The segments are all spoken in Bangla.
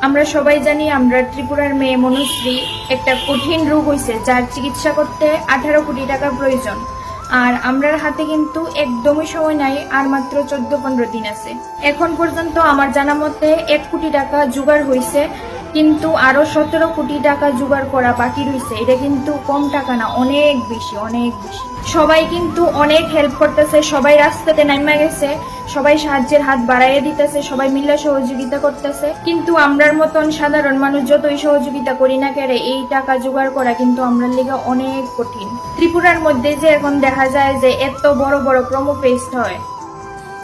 আমরা সবাই জানি আমরা ত্রিপুরার মেয়ে মনুশ্রী একটা কঠিন রোগ হয়েছে যার চিকিৎসা করতে 18 কোটি টাকার প্রয়োজন। আর আমরার হাতে কিন্তু একদমই সময় নাই, আর মাত্র 14-15 দিন আছে। এখন পর্যন্ত আমার জানা মতে 1 কোটি টাকা জোগাড় হয়েছে, কিন্তু আরো 17 কোটি টাকা জোগাড় করা বাকি রয়েছে। এটা কিন্তু কম টাকা না, অনেক বেশি অনেক বেশি। সবাই কিন্তু অনেক হেল্প করতেছে, সবাই রাস্তাতে নাইমা গেছে, সবাই সাহায্যের হাত বাড়াইয়ে দিতেছে, সবাই মিলে সহযোগিতা করতেছে। কিন্তু আমরার মতন সাধারণ মানুষ যতই সহযোগিতা করি না কেন, এই টাকা জোগাড় করা কিন্তু আমরার লেগে অনেক কঠিন। ত্রিপুরার মধ্যে যে এখন দেখা যায় যে এত বড় বড় প্রোমো ফেস্ট হয়,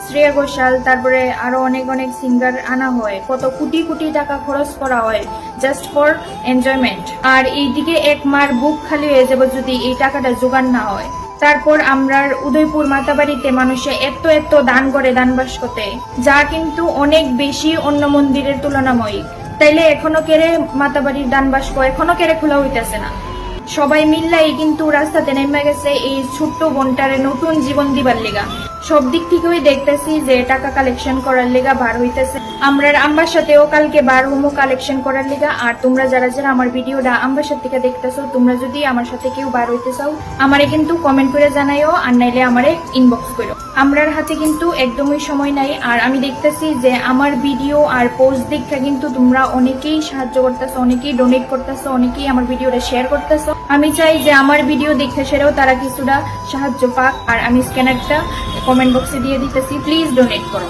শ্রেয়া ঘোষাল, তারপরে আরো অনেক অনেক সিঙ্গার আনা হয়, কত কোটি কোটি টাকা খরচ করা হয় জাস্ট ফর এনজয়মেন্ট। আর এইদিকে এক মার বুক খালি হয়ে যাবে যদি এই টাকাটা জোগাড় না হয়। তারপর আমরার উদয়পুর মাতাবাড়িতে মানুষে এত এত দান করে দানবাস করতে, যা কিন্তু অনেক বেশি অন্য মন্দিরের তুলনাময়ী। তাইলে এখনো কেড়ে মাতাবাড়ির দানবাস্ক এখনো কেড়ে খোলা হইতেছে না। সবাই মিল্লাই কিন্তু রাস্তাতে নেমে গেছে এই ছোট্ট বোনটারে নতুন জীবন দিবার লেগা। সব দিক থেকেই দেখতেছি যে টাকা কালেকশন করার লেগা বার হইতেছে। আমরার আম্বার সাথেও কালকে বার হমো কালেকশন করার লেগা। আর তোমরা যারা যারা আমার ভিডিওটা আম্বার সাথে থেকে দেখতেছো, তোমরা যদি আমার সাথে কেউ বার হইতে চাও আমারে কিন্তু কমেন্ট করে জানাইও, আর নাইলে আমারে ইনবক্স করো। আমরার হাতে কিন্তু একদমই সময় নাই। আর আমি দেখতেছি যে আমার ভিডিও আর পোস্ট দেখা কিন্তু তোমরা অনেকেই সাহায্য করতেছো, অনেকেই ডোনেট করতেছো, অনেকেই আমার ভিডিওটা শেয়ার করতেছো। আমি চাই যে আমার ভিডিও দেখতে সেরেও তারা কিছুটা সাহায্য পাক। আর আমি স্ক্যানারটা কমেন্ট বক্সে দিয়ে দিতেছি, প্লিজ ডোনেট করো।